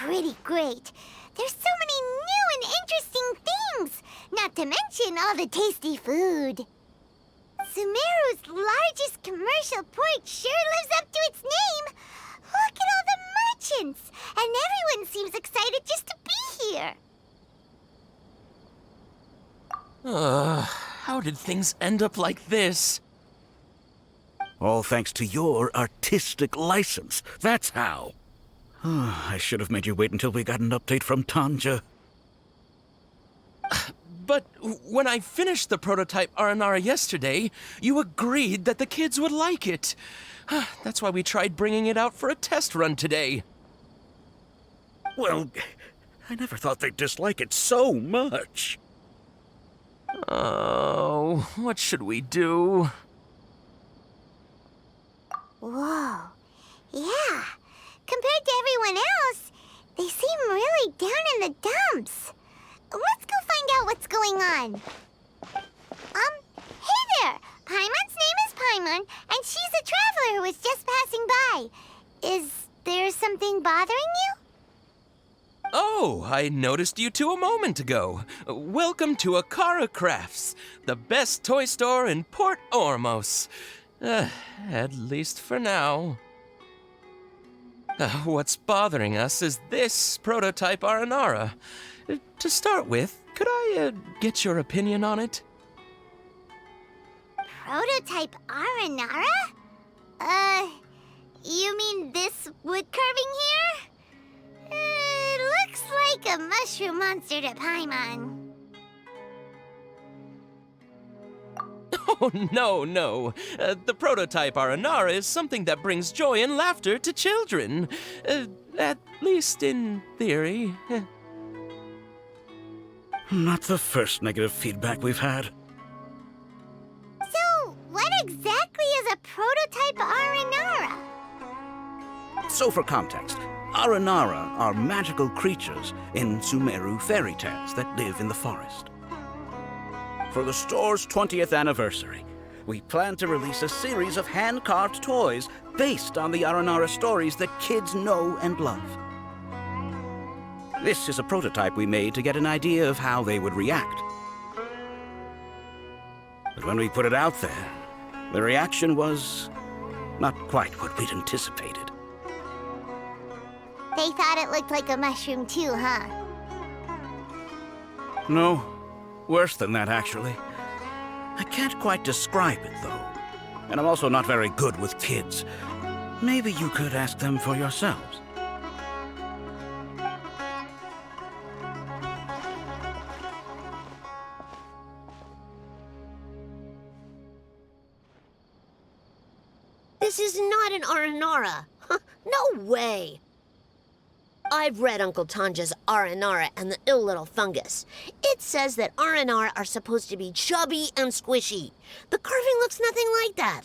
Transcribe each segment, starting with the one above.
pretty great. There's so many new and interesting things, not to mention all the tasty food. Sumeru's largest commercial port sure lives up to its name. Look at all the merchants, and everyone seems excited just to be here. How did things end up like this? All thanks to your artistic license. That's how. I should have made you wait until we got an update from Tanja. But when I finished the prototype Aranara yesterday, you agreed that the kids would like it. That's why we tried bringing it out for a test run today. Well, I never thought they'd dislike it so much. Oh, what should we do? Whoa. Yeah. Compared to everyone else, they seem really down in the dumps. Let's go find out what's going on. Hey there! Paimon's name is Paimon, and she's a traveler who was just passing by. Is there something bothering you? Oh, I noticed you two a moment ago. Welcome to Akara Crafts, the best toy store in Port Ormos. At least for now. What's bothering us is this prototype Aranara. To start with, could I get your opinion on it? Prototype Aranara? You mean this wood carving here? It looks like a mushroom monster to Paimon. Oh, no. The prototype Aranara is something that brings joy and laughter to children. At least in theory. Not the first negative feedback we've had. So, what exactly is a prototype Aranara? So for context, Aranara are magical creatures in Sumeru fairy tales that live in the forest. For the store's 20th anniversary, we plan to release a series of hand-carved toys based on the Aranara stories that kids know and love. This is a prototype we made to get an idea of how they would react. But when we put it out there, the reaction was not quite what we'd anticipated. They thought it looked like a mushroom too, huh? No, worse than that, actually. I can't quite describe it, though. And I'm also not very good with kids. Maybe you could ask them for yourselves. This is not an Aranara. No way. I've read Uncle Tanja's Aranara and the Ill Little Fungus. It says that Aranara are supposed to be chubby and squishy. The carving looks nothing like that.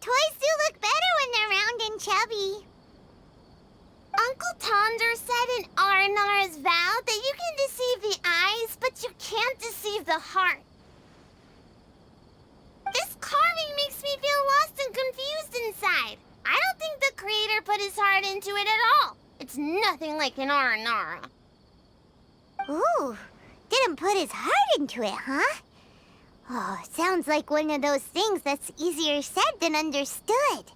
Toys do look better when they're round and chubby. Uncle Tonder said in Aranara's vow that you can deceive the eyes, but you can't deceive the heart. This carving makes me feel lost and confused inside. I don't think the creator put his heart into it at all. It's nothing like an Aranara. Ooh, didn't put his heart into it, huh? Oh, sounds like one of those things that's easier said than understood.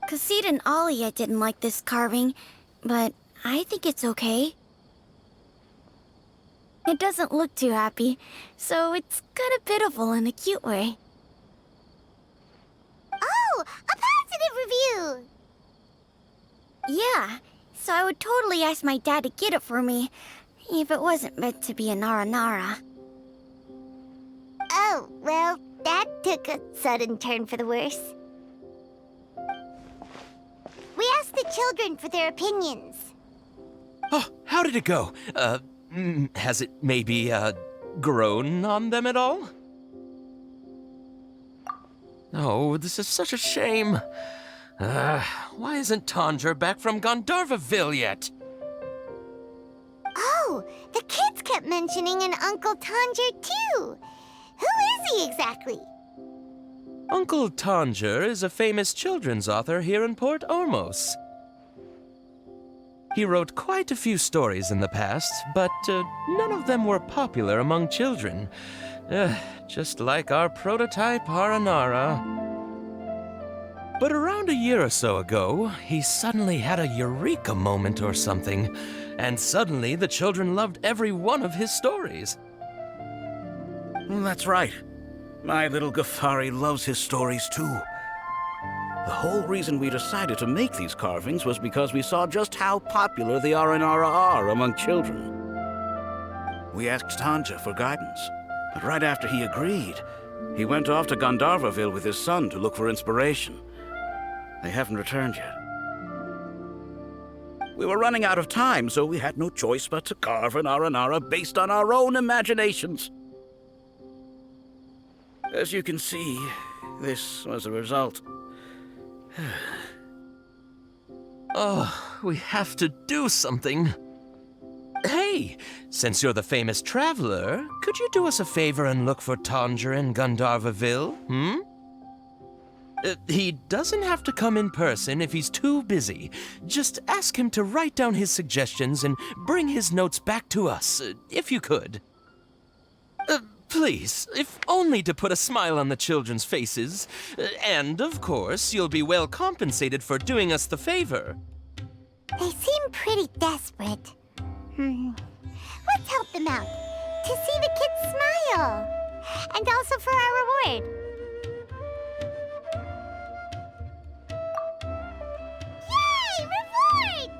Cassid and Alia didn't like this carving, but I think it's okay. It doesn't look too happy, so it's kind of pitiful in a cute way. Oh, a positive review! Yeah, so I would totally ask my dad to get it for me, if it wasn't meant to be an Aranara. Oh, well, that took a sudden turn for the worse. We asked the children for their opinions. Oh, how did it go? Has it maybe, grown on them at all? Oh, this is such a shame. Why isn't Tanja back from Gandharvaville yet? Oh, the kids kept mentioning an Uncle Tanger, too. Who is he exactly? Uncle Tanger is a famous children's author here in Port Ormos. He wrote quite a few stories in the past, but none of them were popular among children. Just like our prototype Aranara. But around a year or so ago, he suddenly had a eureka moment or something, and suddenly the children loved every one of his stories. That's right. My little Ghaffari loves his stories too. The whole reason we decided to make these carvings was because we saw just how popular the Aranara are among children. We asked Tanja for guidance, but right after he agreed, he went off to Gandharvaville with his son to look for inspiration. They haven't returned yet. We were running out of time, so we had no choice but to carve an Aranara based on our own imaginations. As you can see, this was the result. Oh, we have to do something. Hey, since you're the famous traveler, could you do us a favor and look for Tanger in Gandharvaville, He doesn't have to come in person if he's too busy. Just ask him to write down his suggestions and bring his notes back to us, if you could. Please, if only to put a smile on the children's faces. And, of course, you'll be well compensated for doing us the favor. They seem pretty desperate. Let's help them out. To see the kids smile. And also for our reward. Yay! Rewards!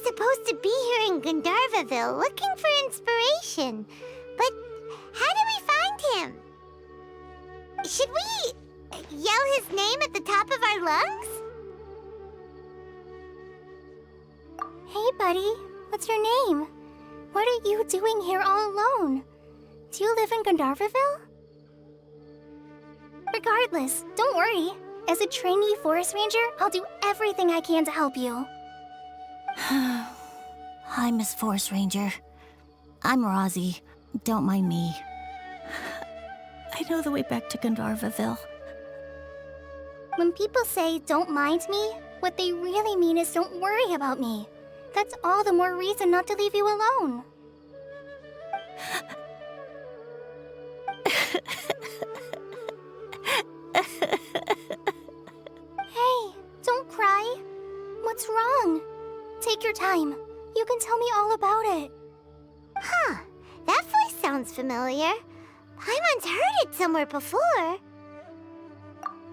Supposed to be here in Gandharvaville looking for inspiration. But how do we find him? Should we yell his name at the top of our lungs? Hey, buddy. What's your name? What are you doing here all alone? Do you live in Gandharvaville? Regardless, don't worry. As a trainee forest ranger, I'll do everything I can to help you. Hi, Miss Forest Ranger. I'm Rozzy. Don't mind me. I know the way back to Gandharvaville. When people say, don't mind me, what they really mean is don't worry about me. That's all the more reason not to leave you alone. Hey, don't cry. What's wrong? Take your time. You can tell me all about it. Huh. That voice sounds familiar. Paimon's heard it somewhere before.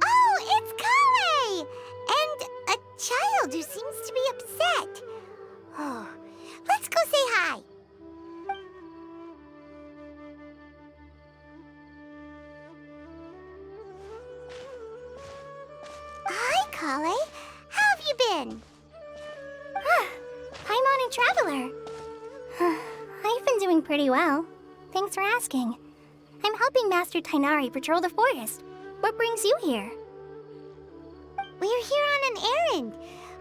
Oh, it's Kale! And a child who seems to be upset. Oh, let's go say hi. Hi, Kale. How have you been? Paimon and Traveler. I've been doing pretty well. Thanks for asking. I'm helping Master Tainari patrol the forest. What brings you here? We're here on an errand.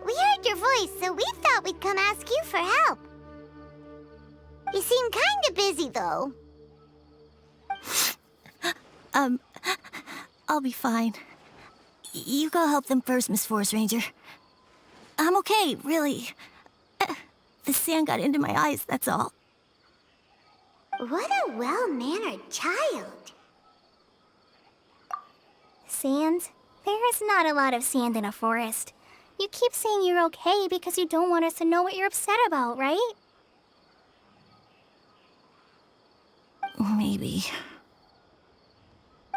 We heard your voice, so we thought we'd come ask you for help. You seem kinda busy, though. I'll be fine. You go help them first, Miss Forest Ranger. I'm okay, really. The sand got into my eyes, that's all. What a well-mannered child. Sand? There is not a lot of sand in a forest. You keep saying you're okay because you don't want us to know what you're upset about, right? Maybe.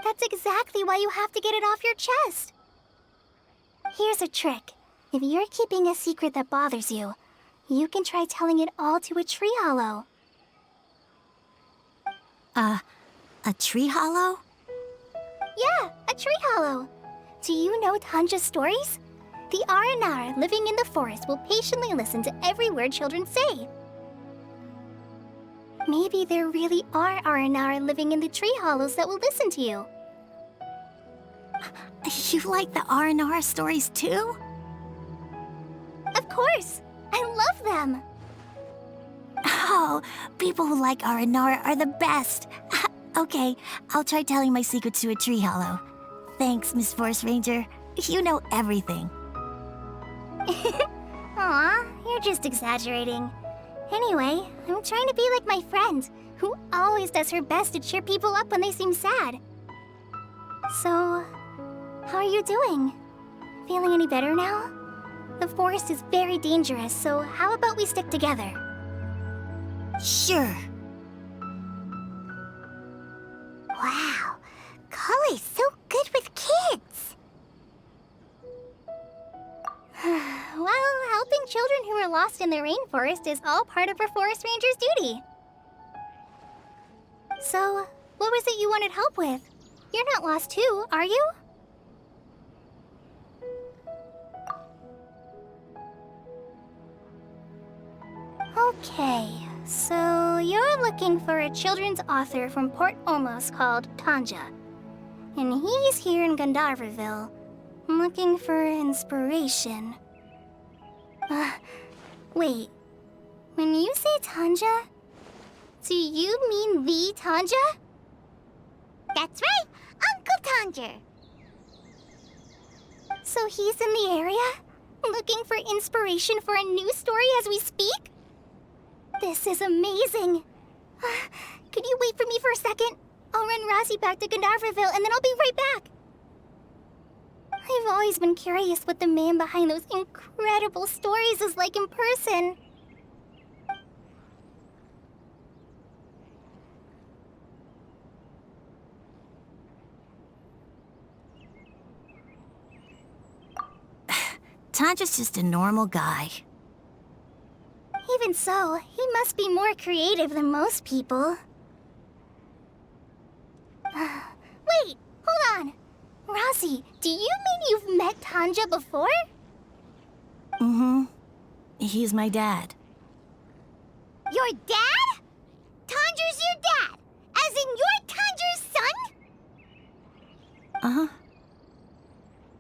That's exactly why you have to get it off your chest. Here's a trick. If you're keeping a secret that bothers you, you can try telling it all to a tree hollow. A tree hollow? Yeah, a tree hollow. Do you know Tanja's stories? The Aranara living in the forest will patiently listen to every word children say. Maybe there really are Aranara living in the tree hollows that will listen to you. You like the R&R stories too? Of course! I love them! Oh, people who like R&R are the best. Okay, I'll try telling my secrets to a tree hollow. Thanks, Miss Forest Ranger. You know everything. Aw, you're just exaggerating. Anyway, I'm trying to be like my friend, who always does her best to cheer people up when they seem sad. So, how are you doing? Feeling any better now? The forest is very dangerous, so how about we stick together? Sure. Wow, Cully's so good with kids. Well, helping children who are lost in the rainforest is all part of a forest ranger's duty. So, what was it you wanted help with? You're not lost too, are you? Okay, so you're looking for a children's author from Port Olmos called Tanja. And he's here in Gandharvaville, looking for inspiration. Wait. When you say Tanja, do you mean the Tanja? That's right, Uncle Tanger. So he's in the area, looking for inspiration for a new story as we speak? This is amazing. Could you wait for me for a second? I'll run Razzie back to Gandharvaville and then I'll be right back. I've always been curious what the man behind those incredible stories is like in person. Tanja's just a normal guy. Even so, he must be more creative than most people. Wait, hold on. Razzie, do you mean you've met Tanja before? Mm-hmm. He's my dad. Your dad? Tanger's your dad? As in you're Tanger's son? Uh-huh.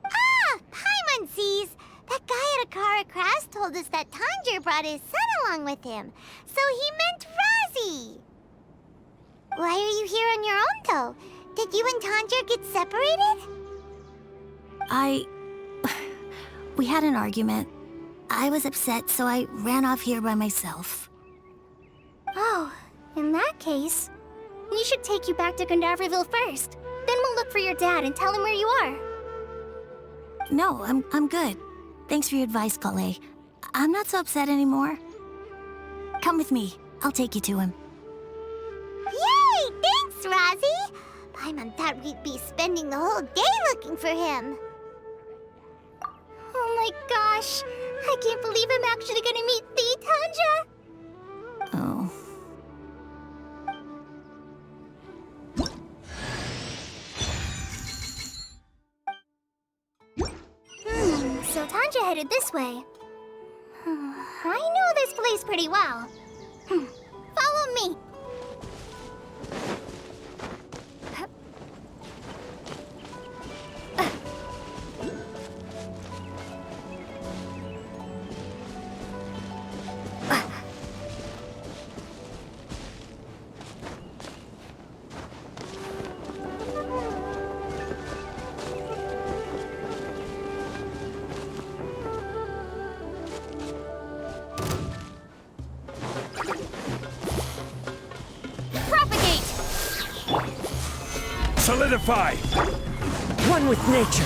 Ah, Paimonsees! That guy at Akara Crafts told us that Tanger brought his son along with him. So he meant Razzie. Why are you here on your own, though? Did you and Tanger get separated? We had an argument. I was upset, so I ran off here by myself. Oh, in that case, we should take you back to Gandharvaville first. Then we'll look for your dad and tell him where you are. No, I'm good. Thanks for your advice, Kale. I'm not so upset anymore. Come with me. I'll take you to him. Yay! Thanks, Razzie! Paimon thought we'd be spending the whole day looking for him. Oh my gosh! I can't believe I'm actually gonna meet the Tanja! Oh. So Tanja headed this way. I know this place pretty well. Follow me! Solidify! One with nature.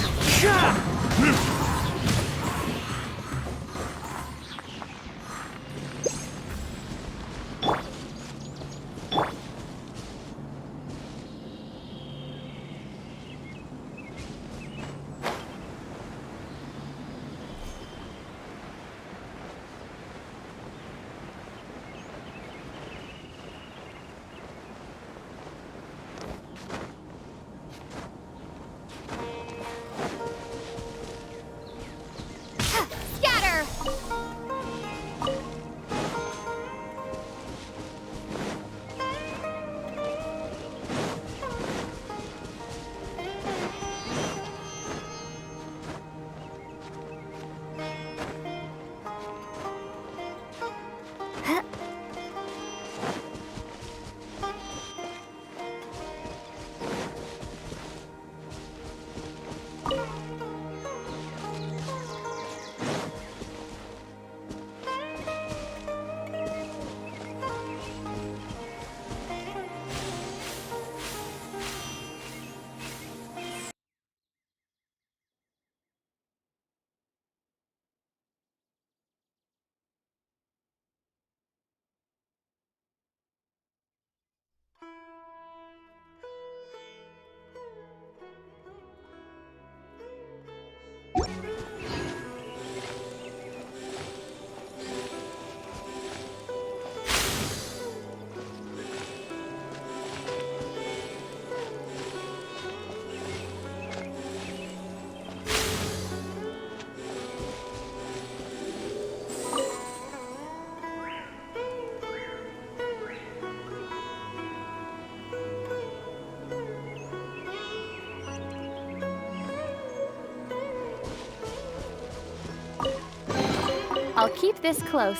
I'll keep this close.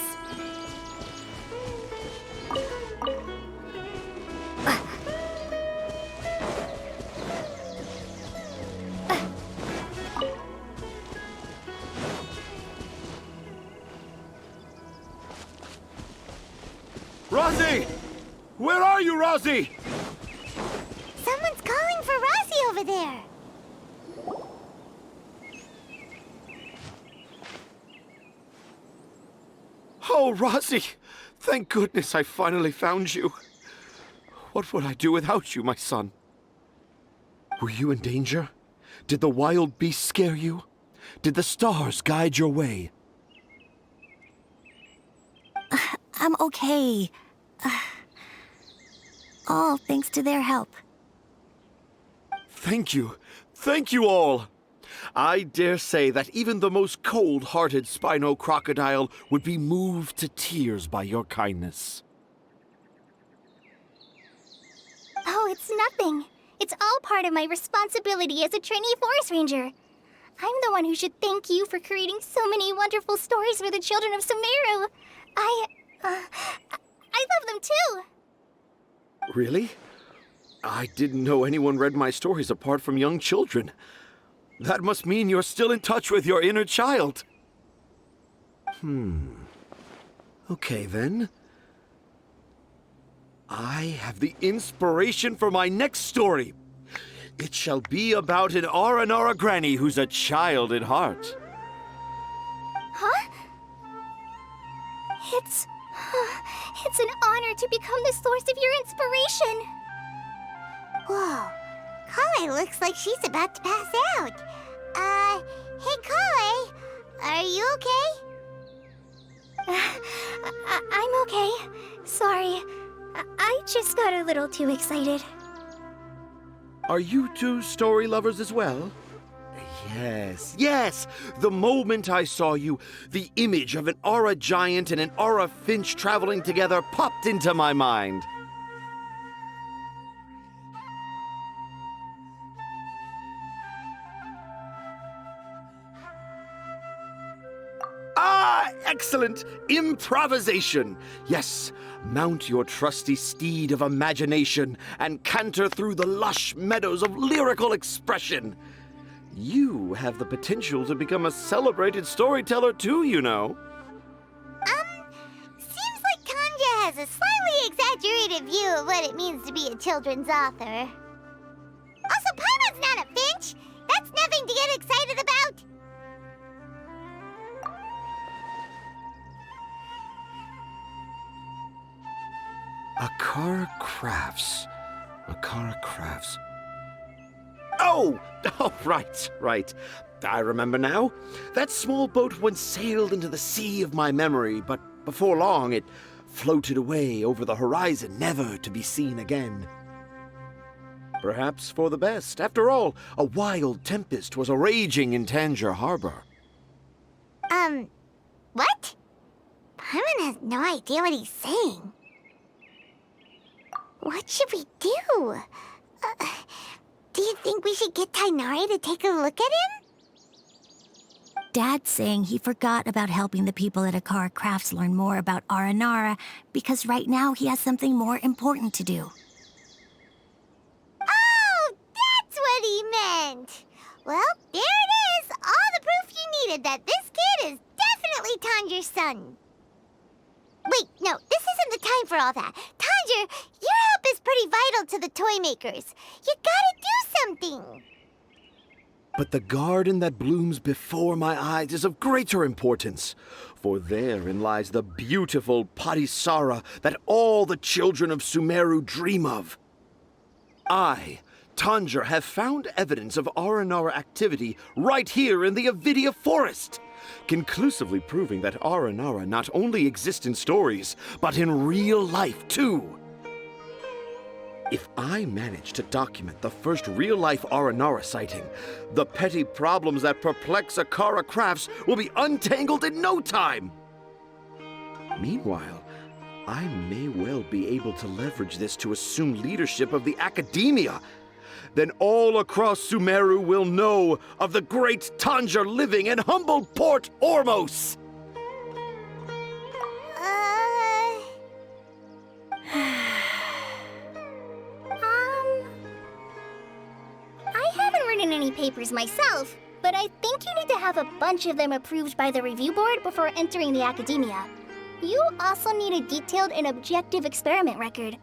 Rosie! Where are you, Rosie? Someone's calling for Rosie over there. Oh, Rosie! Thank goodness I finally found you. What would I do without you, my son? Were you in danger? Did the wild beasts scare you? Did the stars guide your way? I'm okay. All thanks to their help. Thank you. Thank you all. I dare say that even the most cold-hearted Spino crocodile would be moved to tears by your kindness. Oh, it's nothing. It's all part of my responsibility as a trainee forest ranger. I'm the one who should thank you for creating so many wonderful stories for the children of Sumeru. I love them too. Really? I didn't know anyone read my stories apart from young children. That must mean you're still in touch with your inner child. Okay, then. I have the inspiration for my next story. It shall be about an Aranara granny who's a child at heart. Huh? It's an honor to become the source of your inspiration. Whoa. Kale looks like she's about to pass out. Hey Kale, are you okay? I'm okay. Sorry. I just got a little too excited. Are you two story lovers as well? Yes. The moment I saw you, the image of an Aura giant and an Aura finch traveling together popped into my mind. Excellent! Improvisation! Yes, mount your trusty steed of imagination and canter through the lush meadows of lyrical expression. You have the potential to become a celebrated storyteller too, you know. Seems like Tanja has a slightly exaggerated view of what it means to be a children's author. Also, Paimon's not a finch! That's nothing to get excited about! Akara Crafts. Oh, right. I remember now. That small boat once sailed into the sea of my memory, but before long it floated away over the horizon, never to be seen again. Perhaps for the best. After all, a wild tempest was a-raging in Tangier Harbor. What? Paimon has no idea what he's saying. What should we do? Do you think we should get Tainari to take a look at him? Dad's saying he forgot about helping the people at Akara Crafts learn more about Aranara because right now he has something more important to do. Oh, that's what he meant! Well, there it is! All the proof you needed that this kid is definitely Tanger's son. Wait, no, this isn't the time for all that. Tanger, your help is pretty vital to the toy makers. You gotta do something. But the garden that blooms before my eyes is of greater importance, for therein lies the beautiful Parisara that all the children of Sumeru dream of. I, Tanger, have found evidence of Aranara activity right here in the Avidia Forest, conclusively proving that Aranara not only exists in stories, but in real life too. If I manage to document the first real-life Aranara sighting, the petty problems that perplex Akara Crafts will be untangled in no time. Meanwhile, I may well be able to leverage this to assume leadership of the academia. Then all across Sumeru will know of the great Tanger living in humble Port Ormos. many papers myself, but I think you need to have a bunch of them approved by the review board before entering the academia. You also need a detailed and objective experiment record.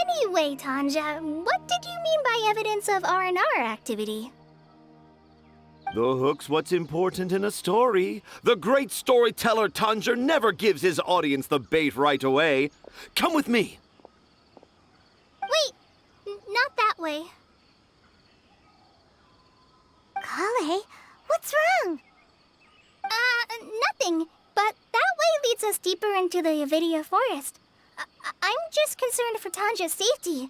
Anyway, Tanja, what did you mean by evidence of R&R activity? The hook's what's important in a story. The great storyteller Tanger never gives his audience the bait right away. Come with me. Wait, not that way. Kale, what's wrong? Nothing. But that way leads us deeper into the Avidia forest. I'm just concerned for Tanja's safety.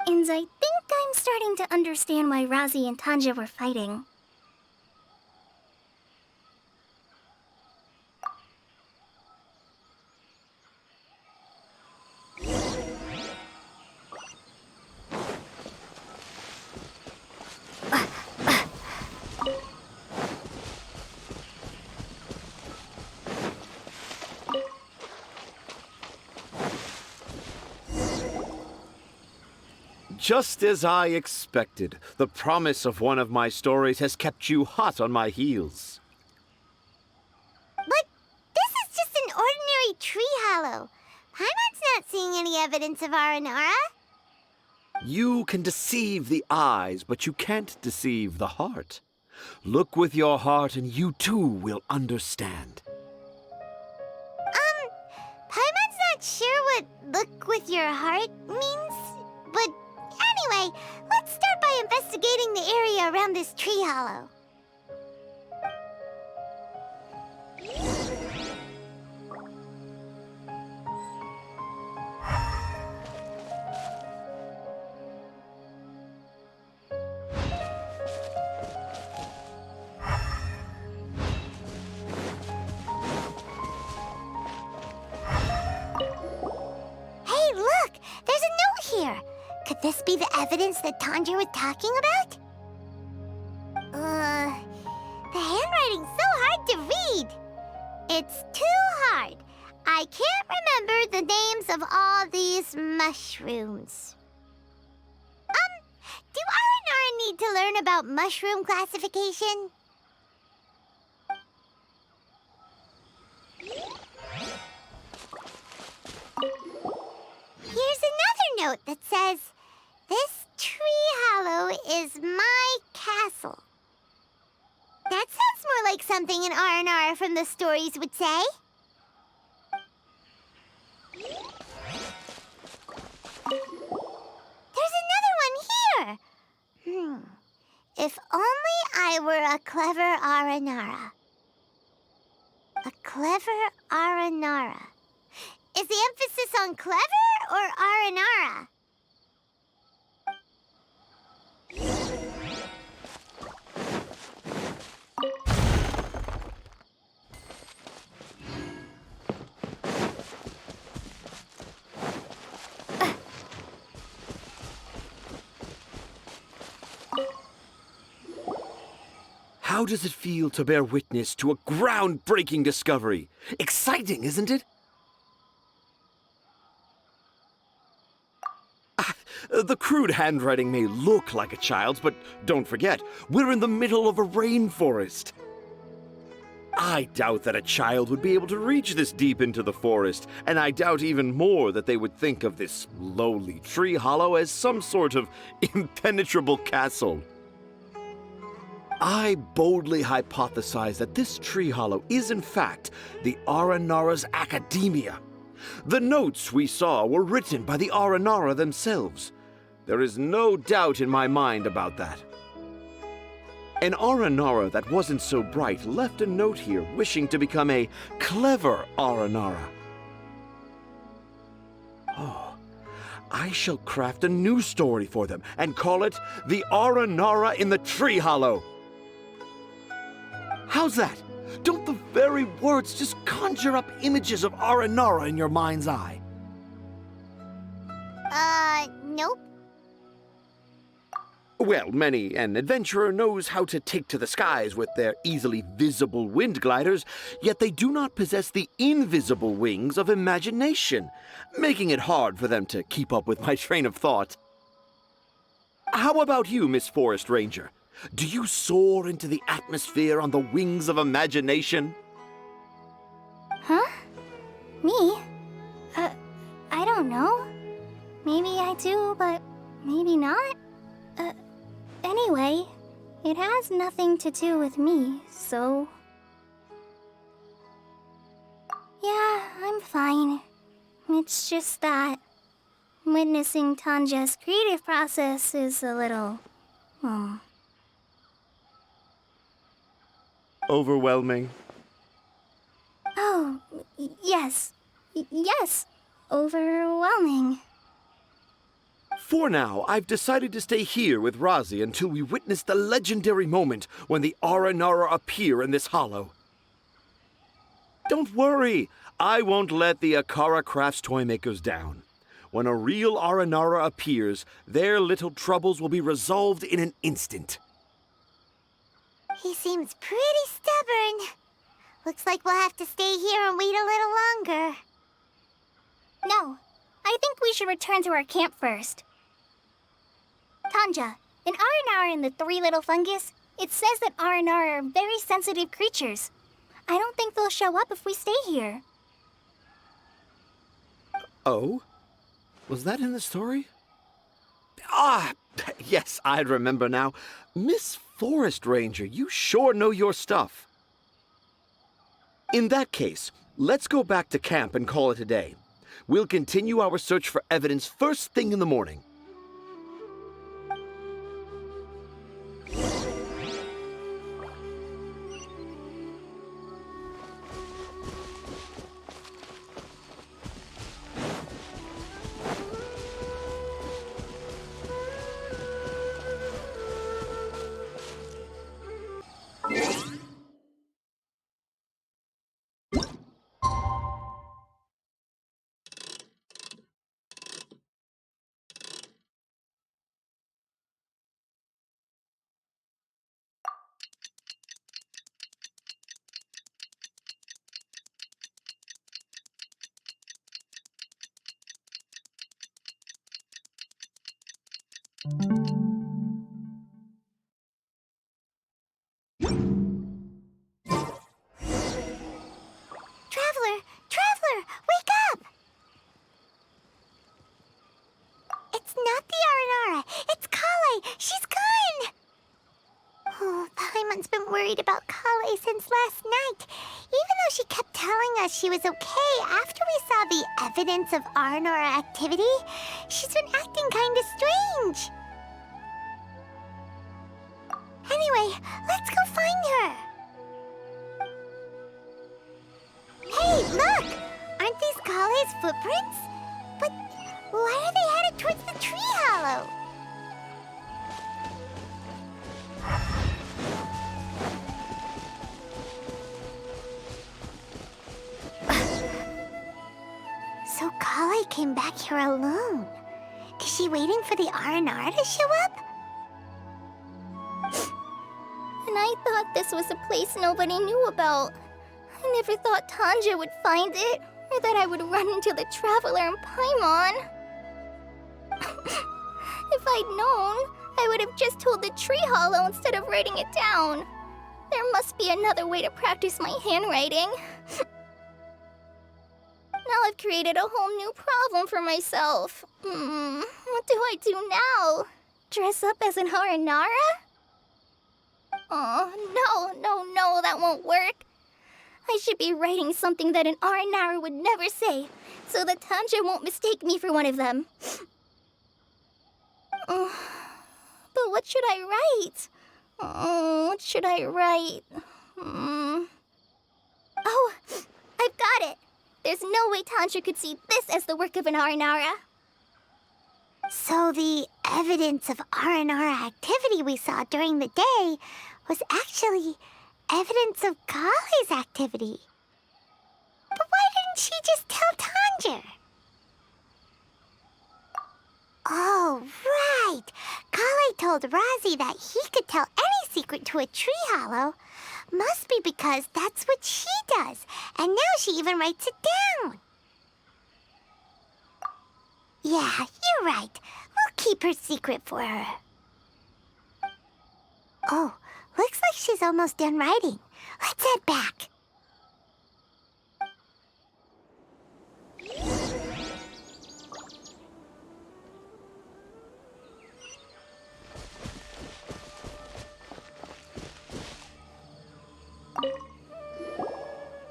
And I think I'm starting to understand why Razi and Tanja were fighting. Just as I expected, the promise of one of my stories has kept you hot on my heels. But this is just an ordinary tree hollow. Paimon's not seeing any evidence of Aranara. You can deceive the eyes, but you can't deceive the heart. Look with your heart and you too will understand. Paimon's not sure what look with your heart means, but anyway, let's start by investigating the area around this tree hollow. Hey, look! There's a note here! Could this be the evidence that Tanja was talking about? The handwriting's so hard to read. It's too hard. I can't remember the names of all these mushrooms. Do Aranara need to learn about mushroom classification? Here's another note that says, "This tree hollow is my castle." That sounds more like something an R&R from the stories would say. There's another one here. If only I were a clever Aranara. A clever Aranara. Is the emphasis on clever or Aranara? How does it feel to bear witness to a groundbreaking discovery? Exciting, isn't it? The crude handwriting may look like a child's, but don't forget, we're in the middle of a rainforest. I doubt that a child would be able to reach this deep into the forest, and I doubt even more that they would think of this lowly tree hollow as some sort of impenetrable castle. I boldly hypothesize that this tree hollow is in fact the Aranara's academia. The notes we saw were written by the Aranara themselves. There is no doubt in my mind about that. An Aranara that wasn't so bright left a note here wishing to become a clever Aranara. Oh, I shall craft a new story for them and call it The Aranara in the Tree Hollow. How's that? Don't the very words just conjure up images of Aranara in your mind's eye? Nope. Well, many an adventurer knows how to take to the skies with their easily visible wind gliders, yet they do not possess the invisible wings of imagination, making it hard for them to keep up with my train of thought. How about you, Miss Forest Ranger? Do you soar into the atmosphere on the wings of imagination? Huh? Me? I don't know. Maybe I do, but maybe not. Anyway, it has nothing to do with me, so... Yeah, I'm fine. It's just that witnessing Tanja's creative process is a little... Overwhelming. Oh, yes. Yes. Overwhelming. For now, I've decided to stay here with Razi until we witness the legendary moment when the Aranara appear in this hollow. Don't worry, I won't let the Akara Crafts toymakers down. When a real Aranara appears, their little troubles will be resolved in an instant. He seems pretty stubborn. Looks like we'll have to stay here and wait a little longer. No, I think we should return to our camp first. Tanja, in Aranara and the Three Little Fungus, it says that Aranara are very sensitive creatures. I don't think they'll show up if we stay here. Oh? Was that in the story? Ah, yes, I remember now. Miss Forest Ranger, you sure know your stuff. In that case, let's go back to camp and call it a day. We'll continue our search for evidence first thing in the morning. Traveler, wake up! It's not the Aranara, it's Kale! She's gone! Oh, Paimon's been worried about Kale since last night. Even though she kept telling us she was okay after we saw the evidence of Aranara activity, she's been acting kinda strange. Anyway, let's go find her. Hey, look! Aren't these Kale's footprints? But why are they headed towards the tree hollow? So Kale came back here alone. Is she waiting for the Aranara to show up? And I thought this was a place nobody knew about. I never thought Tanja would find it, or that I would run into the Traveler and Paimon. If I'd known, I would have just told the tree hollow instead of writing it down. There must be another way to practice my handwriting. Now I've created a whole new problem for myself. What do I do now? Dress up as an Aranara? Oh, no, that won't work. I should be writing something that an Aranara would never say, so that Tanja won't mistake me for one of them. But what should I write? What should I write? Oh, I've got it! There's no way Tanja could see this as the work of an Aranara. So the evidence of Aranara activity we saw during the day was actually evidence of Kale's activity. But why didn't she just tell Tanja? Oh, right. Kale told Razi that he could tell any secret to a tree hollow. Must be because that's what she does. And now she even writes it down. Yeah, you're right. We'll keep her secret for her. Oh, looks like she's almost done writing. Let's head back.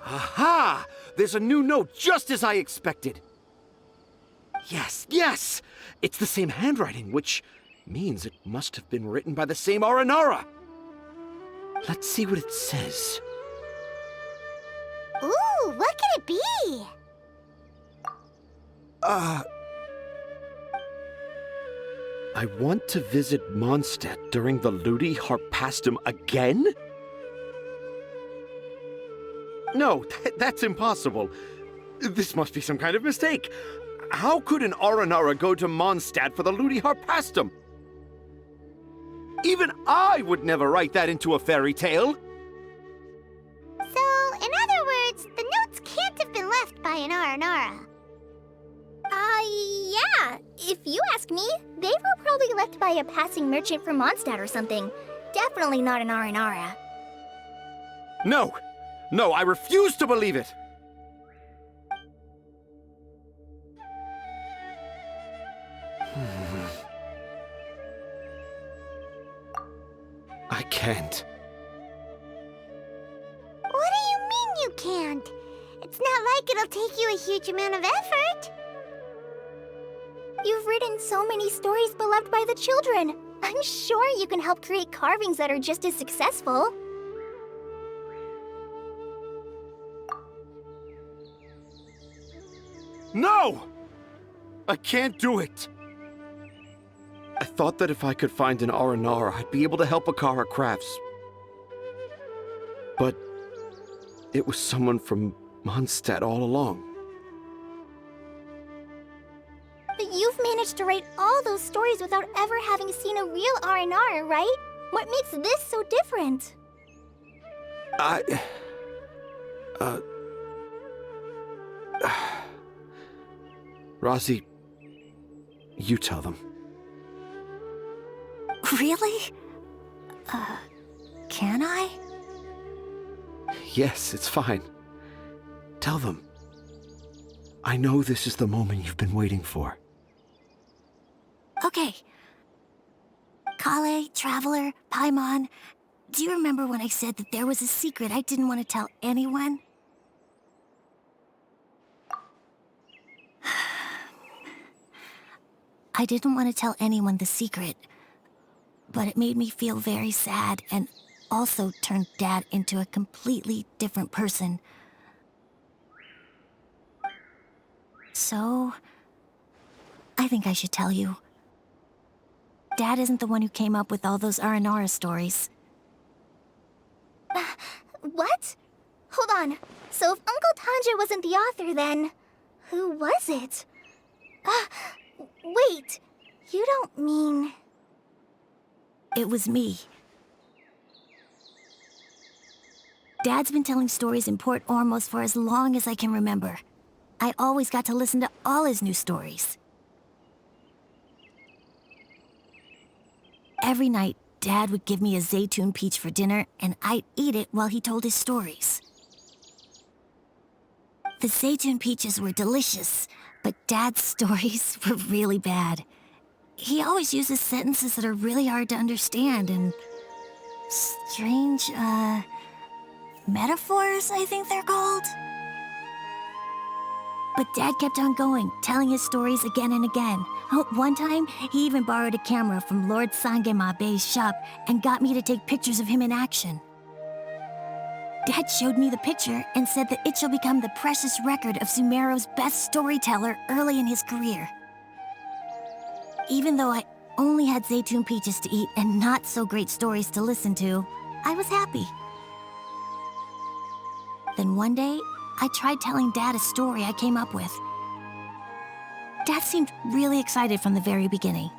Aha! There's a new note just as I expected. Yes, yes! It's the same handwriting, which means it must have been written by the same Aranara. Let's see what it says. Ooh, what could it be? I want to visit Mondstadt during the Ludi Harpastum again? No, that's impossible. This must be some kind of mistake. How could an Aranara go to Mondstadt for the Ludi Harpastum? Even I would never write that into a fairy tale. So, in other words, the notes can't have been left by an Aranara. Yeah. If you ask me, they were probably left by a passing merchant from Mondstadt or something. Definitely not an Aranara. No, I refuse to believe it. I can't. What do you mean you can't? It's not like it'll take you a huge amount of effort. You've written so many stories beloved by the children. I'm sure you can help create carvings that are just as successful. No! I can't do it. I thought that if I could find an Aranara, I'd be able to help Akara Crafts. But it was someone from Mondstadt all along. But you've managed to write all those stories without ever having seen a real Aranara, right? What makes this so different? Rosie, you tell them. Really? Can I? Yes, it's fine. Tell them. I know this is the moment you've been waiting for. Okay. Kale, Traveler, Paimon, do you remember when I said that there was a secret I didn't want to tell anyone? I didn't want to tell anyone the secret, but it made me feel very sad and also turned Dad into a completely different person. So, I think I should tell you. Dad isn't the one who came up with all those Aranara stories. What? Hold on. So if Uncle Tanja wasn't the author, then who was it? Wait. You don't mean... It was me. Dad's been telling stories in Port Ormos for as long as I can remember. I always got to listen to all his new stories. Every night, Dad would give me a Zaytun peach for dinner, and I'd eat it while he told his stories. The Zaytun peaches were delicious, but Dad's stories were really bad. He always uses sentences that are really hard to understand and strange, metaphors, I think they're called. But Dad kept on going, telling his stories again and again. Oh, one time, he even borrowed a camera from Lord Sangema Bey's shop and got me to take pictures of him in action. Dad showed me the picture and said that it shall become the precious record of Sumeru's best storyteller early in his career. Even though I only had Zaytun peaches to eat and not so great stories to listen to, I was happy. Then one day, I tried telling Dad a story I came up with. Dad seemed really excited from the very beginning.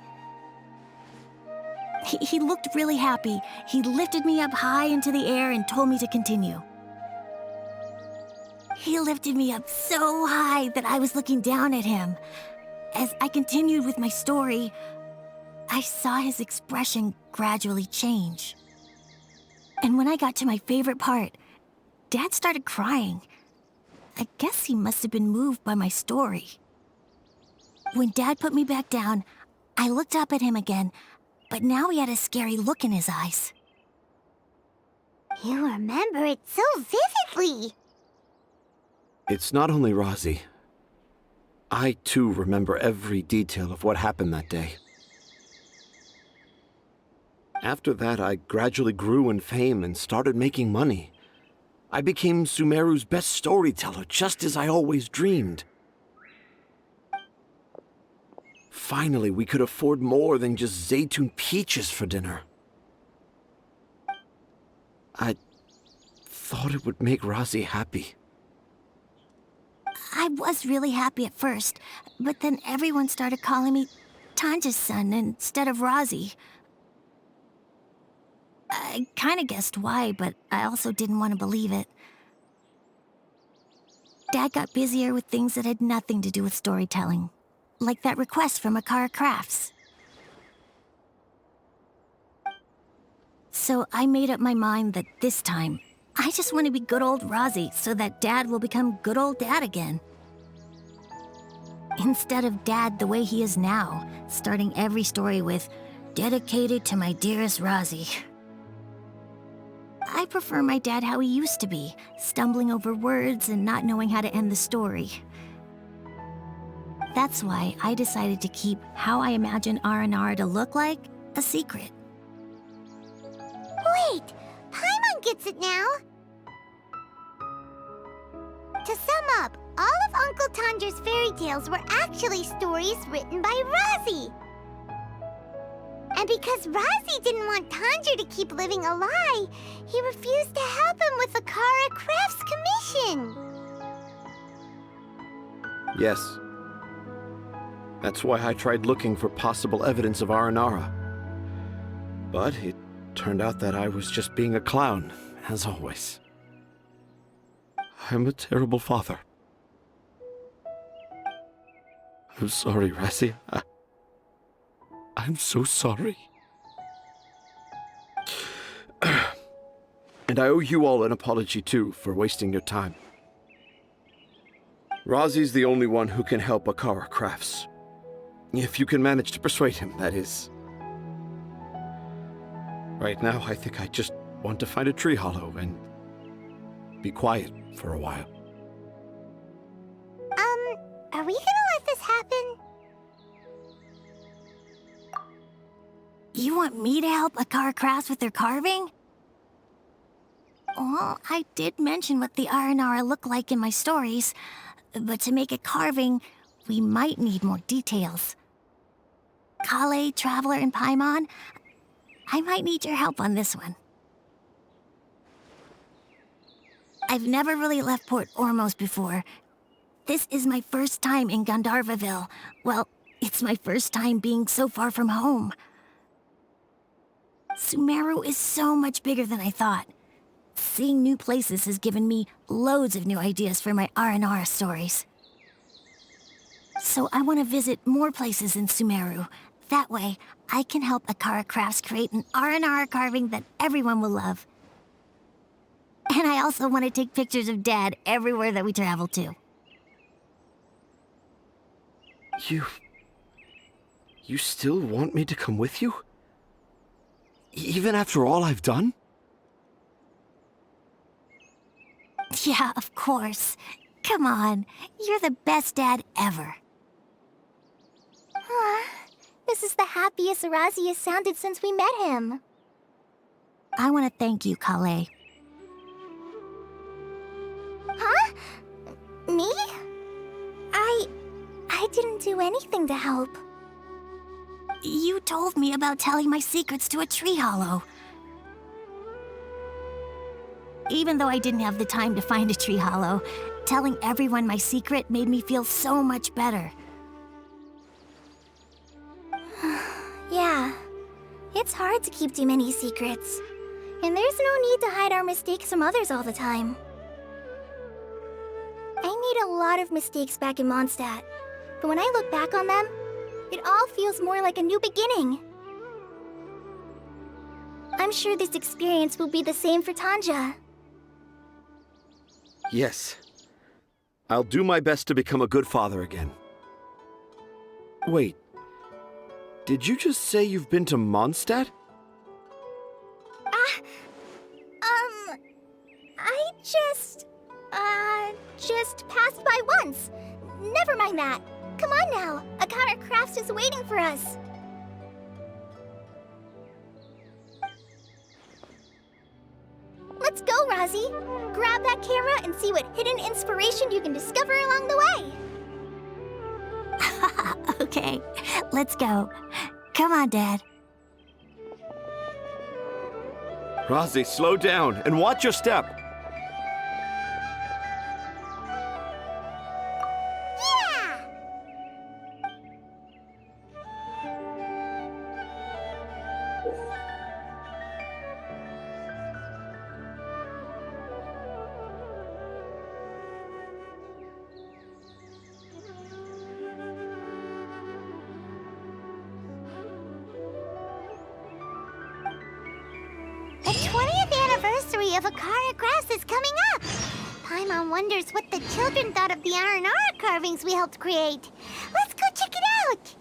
He looked really happy. He lifted me up high into the air and told me to continue. He lifted me up so high that I was looking down at him. As I continued with my story, I saw his expression gradually change. And when I got to my favorite part, Dad started crying. I guess he must have been moved by my story. When Dad put me back down, I looked up at him again, but now he had a scary look in his eyes. You remember it so vividly. It's not only Rosie. I, too, remember every detail of what happened that day. After that, I gradually grew in fame and started making money. I became Sumeru's best storyteller, just as I always dreamed. Finally, we could afford more than just Zaytun peaches for dinner. I thought it would make Rosie happy. I was really happy at first, but then everyone started calling me Tanja's son instead of Rosie. I kind of guessed why, but I also didn't want to believe it. Dad got busier with things that had nothing to do with storytelling, like that request from Akara Crafts. So I made up my mind that this time, I just want to be good old Rosie so that Dad will become good old Dad again. Instead of Dad the way he is now, starting every story with, "Dedicated to my dearest Rosie." I prefer my dad how he used to be, stumbling over words and not knowing how to end the story. That's why I decided to keep how I imagine Aranara to look like a secret. Wait, Paimon gets it now. To sum up, all of Uncle Tanja's fairy tales were actually stories written by Rosie. And because Rosie didn't want Tanja to keep living a lie, he refused to help him with the Akara Crafts commission. Yes. That's why I tried looking for possible evidence of Aranara. But it turned out that I was just being a clown, as always. I'm a terrible father. I'm sorry, Razzie. I'm so sorry. And I owe you all an apology, too, for wasting your time. Rozzie's the only one who can help Akara Crafts. If you can manage to persuade him, that is. Right now, I think I just want to find a tree hollow and be quiet for a while. Are we gonna let this happen? You want me to help Akara Crafts with their carving? Well, I did mention what the Aranara look like in my stories, but to make a carving, we might need more details. Kale, Traveler, and Paimon, I might need your help on this one. I've never really left Port Ormos before. This is my first time in Gandharvaville. Well, it's my first time being so far from home. Sumeru is so much bigger than I thought. Seeing new places has given me loads of new ideas for my Aranara stories. So I want to visit more places in Sumeru. That way, I can help Akara Crafts create an Aranara carving that everyone will love. And I also want to take pictures of Dad everywhere that we travel to. You still want me to come with you? Even after all I've done? Yeah, of course. Come on, you're the best dad ever. This is the happiest Razzie has sounded since we met him. I want to thank you, Kale. Huh? Me? I didn't do anything to help. You told me about telling my secrets to a tree hollow. Even though I didn't have the time to find a tree hollow, telling everyone my secret made me feel so much better. Yeah, it's hard to keep too many secrets. And there's no need to hide our mistakes from others all the time. I made a lot of mistakes back in Mondstadt, but when I look back on them, it all feels more like a new beginning. I'm sure this experience will be the same for Tanja. Yes. I'll do my best to become a good father again. Wait. Did you just say you've been to Mondstadt? I just passed by once. Never mind that. Come on now. Akara Crafts is waiting for us. Let's go, Razi. Grab that camera and see what hidden inspiration you can discover along the way. Okay, let's go. Come on, Dad. Razi, slow down and watch your step. Yeah! The 20th anniversary of Akara Crafts is coming up. Paimon wonders what the children thought of the Aranara carvings we helped create. Let's go check it out.